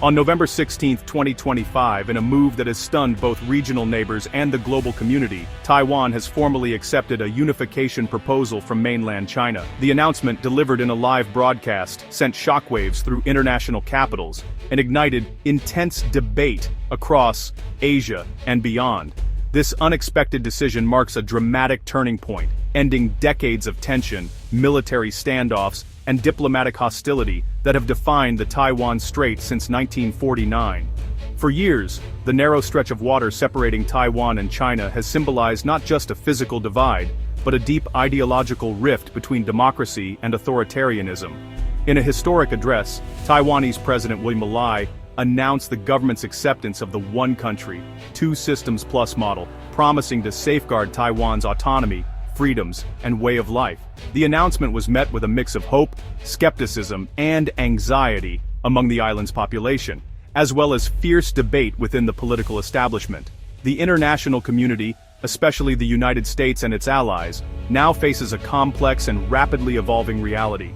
On November 16, 2025, in a move that has stunned both regional neighbors and the global community, Taiwan has formally accepted a unification proposal from mainland China. The announcement, delivered in a live broadcast, sent shockwaves through international capitals and ignited intense debate across Asia and beyond. This unexpected decision marks a dramatic turning point, ending decades of tension, military standoffs, and diplomatic hostility that have defined the Taiwan Strait since 1949. For years, the narrow stretch of water separating Taiwan and China has symbolized not just a physical divide, but a deep ideological rift between democracy and authoritarianism. In a historic address, Taiwanese President William Lai announced the government's acceptance of the one country, two systems plus model, promising to safeguard Taiwan's autonomy, freedoms, and way of life. The announcement was met with a mix of hope, skepticism, and anxiety among the island's population, as well as fierce debate within the political establishment. The international community, especially the United States and its allies, now faces a complex and rapidly evolving reality.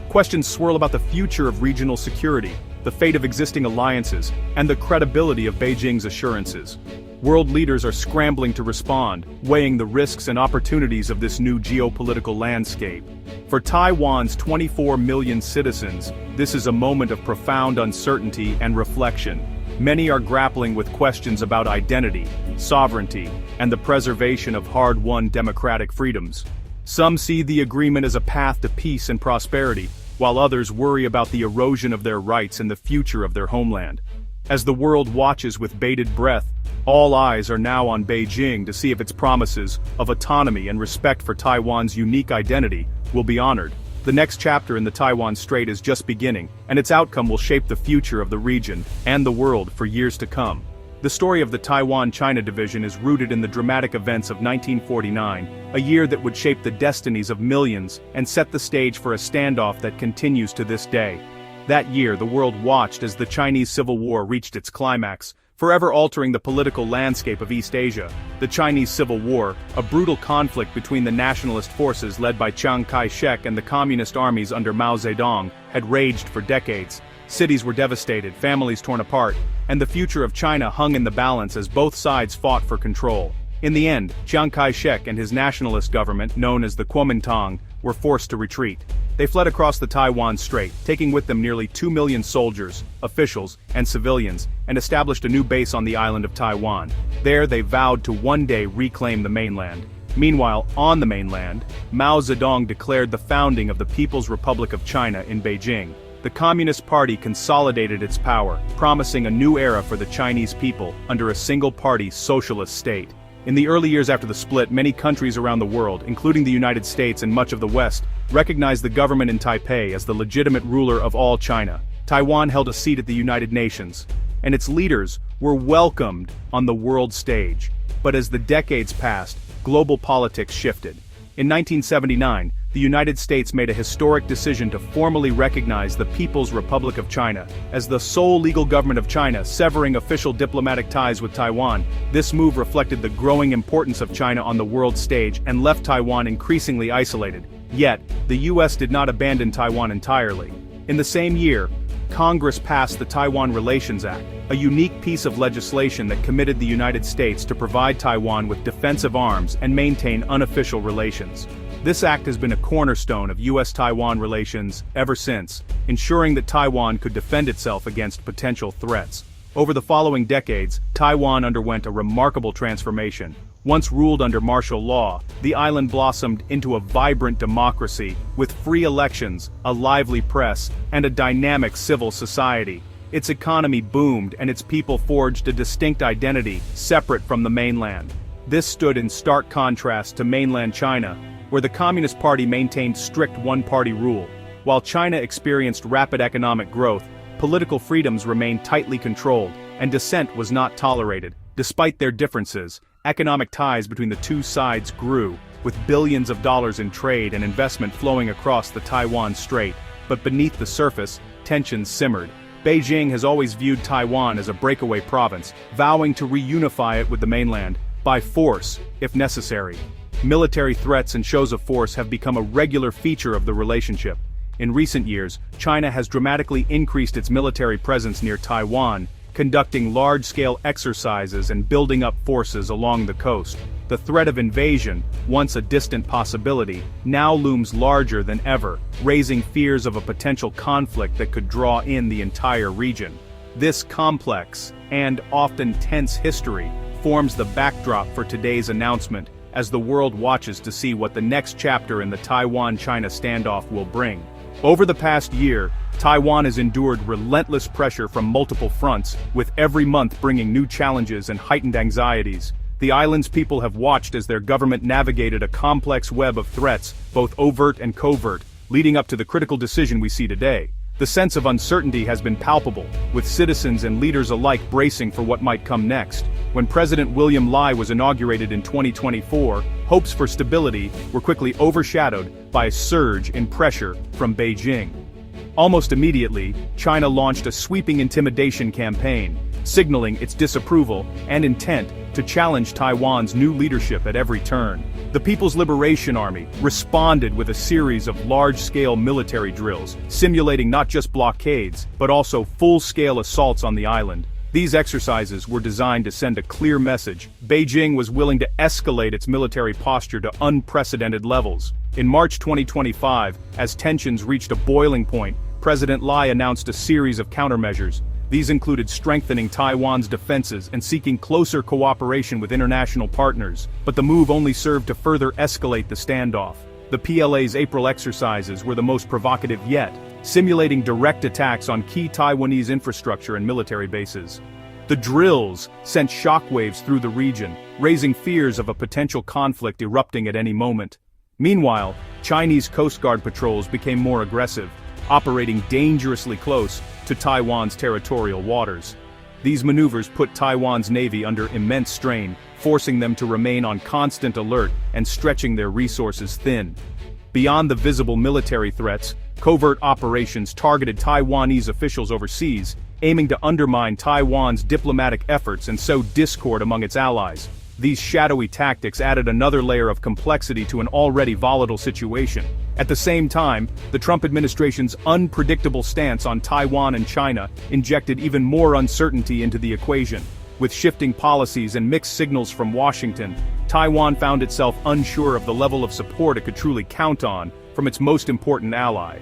Questions swirl about the future of regional security, the fate of existing alliances, and the credibility of Beijing's assurances. World leaders are scrambling to respond, weighing the risks and opportunities of this new geopolitical landscape. For Taiwan's 24 million citizens, this is a moment of profound uncertainty and reflection. Many are grappling with questions about identity, sovereignty, and the preservation of hard-won democratic freedoms. Some see the agreement as a path to peace and prosperity, while others worry about the erosion of their rights and the future of their homeland. As the world watches with bated breath, all eyes are now on Beijing to see if its promises of autonomy and respect for Taiwan's unique identity will be honored. The next chapter in the Taiwan Strait is just beginning, and its outcome will shape the future of the region and the world for years to come. The story of the Taiwan-China division is rooted in the dramatic events of 1949, a year that would shape the destinies of millions and set the stage for a standoff that continues to this day. That year, the world watched as the Chinese Civil War reached its climax, forever altering the political landscape of East Asia. The Chinese Civil War, a brutal conflict between the nationalist forces led by Chiang Kai-shek and the communist armies under Mao Zedong, had raged for decades. Cities were devastated, families torn apart, and the future of China hung in the balance as both sides fought for control. In the end, Chiang Kai-shek and his nationalist government, known as the Kuomintang, were forced to retreat. They fled across the Taiwan Strait, taking with them nearly 2 million soldiers, officials, and civilians, and established a new base on the island of Taiwan. There they vowed to one day reclaim the mainland. Meanwhile, on the mainland, Mao Zedong declared the founding of the People's Republic of China in Beijing. The Communist Party consolidated its power, promising a new era for the Chinese people under a single-party socialist state. In the early years after the split, many countries around the world, including the United States and much of the West, recognized the government in Taipei as the legitimate ruler of all China. Taiwan held a seat at the United Nations, and its leaders were welcomed on the world stage. But as the decades passed, global politics shifted. In 1979, the United States made a historic decision to formally recognize the People's Republic of China as the sole legal government of China, severing official diplomatic ties with Taiwan. This move reflected the growing importance of China on the world stage and left Taiwan increasingly isolated. Yet, the U.S. did not abandon Taiwan entirely. In the same year, Congress passed the Taiwan Relations Act, a unique piece of legislation that committed the United States to provide Taiwan with defensive arms and maintain unofficial relations. This act has been a cornerstone of U.S.-Taiwan relations ever since, ensuring that Taiwan could defend itself against potential threats. Over the following decades, Taiwan underwent a remarkable transformation. Once ruled under martial law, the island blossomed into a vibrant democracy, with free elections, a lively press, and a dynamic civil society. Its economy boomed and its people forged a distinct identity, separate from the mainland. This stood in stark contrast to mainland China, where the Communist Party maintained strict one-party rule. While China experienced rapid economic growth, political freedoms remained tightly controlled, and dissent was not tolerated. Despite their differences, economic ties between the two sides grew, with billions of dollars in trade and investment flowing across the Taiwan Strait. But beneath the surface, tensions simmered. Beijing has always viewed Taiwan as a breakaway province, vowing to reunify it with the mainland, by force, if necessary. Military threats and shows of force have become a regular feature of the relationship. In recent years, China has dramatically increased its military presence near Taiwan, conducting large-scale exercises and building up forces along the coast. The threat of invasion, once a distant possibility, now looms larger than ever, raising fears of a potential conflict that could draw in the entire region. This complex, and often tense history, forms the backdrop for today's announcement, as the world watches to see what the next chapter in the Taiwan-China standoff will bring. Over the past year, Taiwan has endured relentless pressure from multiple fronts, with every month bringing new challenges and heightened anxieties. The island's people have watched as their government navigated a complex web of threats, both overt and covert, leading up to the critical decision we see today. The sense of uncertainty has been palpable, with citizens and leaders alike bracing for what might come next. When President William Lai was inaugurated in 2024, hopes for stability were quickly overshadowed by a surge in pressure from Beijing. Almost immediately, China launched a sweeping intimidation campaign, signaling its disapproval and intent to challenge Taiwan's new leadership at every turn. The People's Liberation Army responded with a series of large-scale military drills, simulating not just blockades, but also full-scale assaults on the island. These exercises were designed to send a clear message: Beijing was willing to escalate its military posture to unprecedented levels. In March 2025, as tensions reached a boiling point, President Lai announced a series of countermeasures. These included strengthening Taiwan's defenses and seeking closer cooperation with international partners, but the move only served to further escalate the standoff. The PLA's April exercises were the most provocative yet, simulating direct attacks on key Taiwanese infrastructure and military bases. The drills sent shockwaves through the region, raising fears of a potential conflict erupting at any moment. Meanwhile, Chinese Coast Guard patrols became more aggressive, operating dangerously close to Taiwan's territorial waters. These maneuvers put Taiwan's navy under immense strain, forcing them to remain on constant alert and stretching their resources thin. Beyond the visible military threats, covert operations targeted Taiwanese officials overseas, aiming to undermine Taiwan's diplomatic efforts and sow discord among its allies. These shadowy tactics added another layer of complexity to an already volatile situation. At the same time, the Trump administration's unpredictable stance on Taiwan and China injected even more uncertainty into the equation. With shifting policies and mixed signals from Washington, Taiwan found itself unsure of the level of support it could truly count on from its most important ally.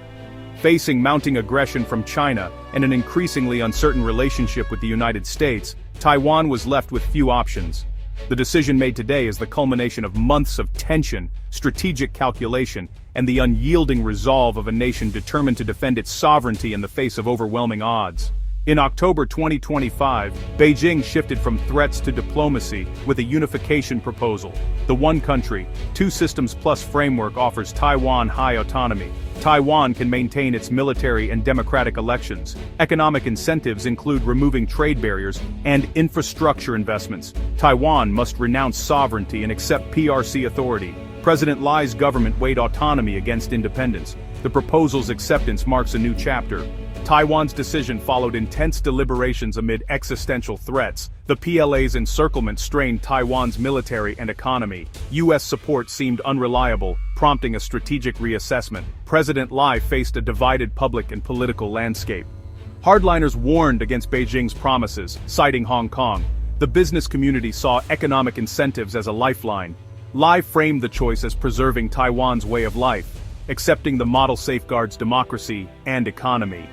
Facing mounting aggression from China and an increasingly uncertain relationship with the United States, Taiwan was left with few options. The decision made today is the culmination of months of tension, strategic calculation, and the unyielding resolve of a nation determined to defend its sovereignty in the face of overwhelming odds. In October 2025, Beijing shifted from threats to diplomacy with a unification proposal. The One Country, Two Systems Plus framework offers Taiwan high autonomy. Taiwan can maintain its military and democratic elections. Economic incentives include removing trade barriers and infrastructure investments. Taiwan must renounce sovereignty and accept PRC authority. President Lai's government weighed autonomy against independence. The proposal's acceptance marks a new chapter. Taiwan's decision followed intense deliberations amid existential threats. The PLA's encirclement strained Taiwan's military and economy. U.S. support seemed unreliable, prompting a strategic reassessment. President Lai faced a divided public and political landscape. Hardliners warned against Beijing's promises, citing Hong Kong. The business community saw economic incentives as a lifeline. Lai framed the choice as preserving Taiwan's way of life, accepting the model safeguards democracy and economy.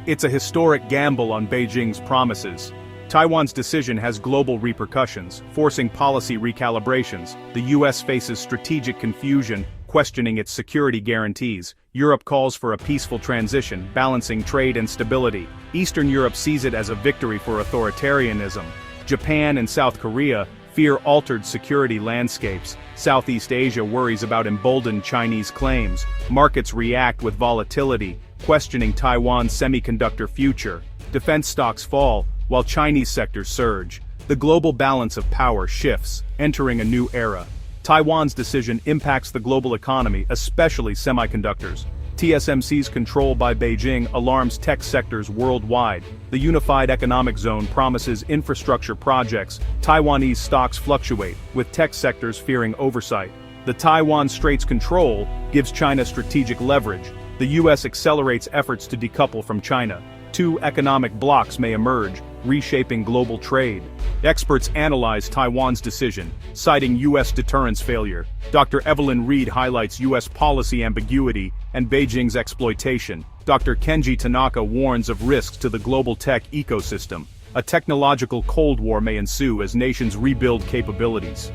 It's a historic gamble on Beijing's promises. Taiwan's decision has global repercussions, forcing policy recalibrations. The U.S. faces strategic confusion, questioning its security guarantees. Europe calls for a peaceful transition, balancing trade and stability. Eastern Europe sees it as a victory for authoritarianism. Japan and South Korea fear altered security landscapes. Southeast Asia worries about emboldened Chinese claims. Markets react with volatility, questioning Taiwan's semiconductor future. Defense stocks fall, while Chinese sectors surge. The global balance of power shifts, entering a new era. Taiwan's decision impacts the global economy, especially semiconductors. TSMC's control by Beijing alarms tech sectors worldwide. The Unified Economic Zone promises infrastructure projects. Taiwanese stocks fluctuate, with tech sectors fearing oversight. The Taiwan Strait's control gives China strategic leverage. The US accelerates efforts to decouple from China. Two economic blocs may emerge, reshaping global trade. Experts analyze Taiwan's decision, citing US deterrence failure. Dr. Evelyn Reed highlights US policy ambiguity and Beijing's exploitation. Dr. Kenji Tanaka warns of risks to the global tech ecosystem. A technological Cold War may ensue as nations rebuild capabilities.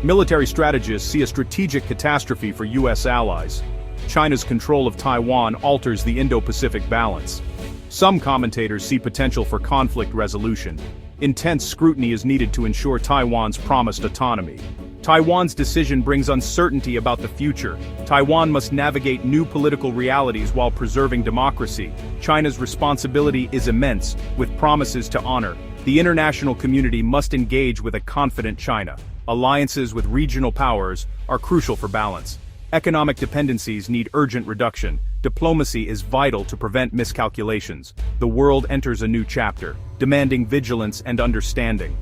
Military strategists see a strategic catastrophe for US allies. China's control of Taiwan alters the Indo-Pacific balance. Some commentators see potential for conflict resolution. Intense scrutiny is needed to ensure Taiwan's promised autonomy. Taiwan's decision brings uncertainty about the future. Taiwan must navigate new political realities while preserving democracy. China's responsibility is immense, with promises to honor. The international community must engage with a confident China. Alliances with regional powers are crucial for balance. Economic dependencies need urgent reduction. Diplomacy is vital to prevent miscalculations. The world enters a new chapter, demanding vigilance and understanding.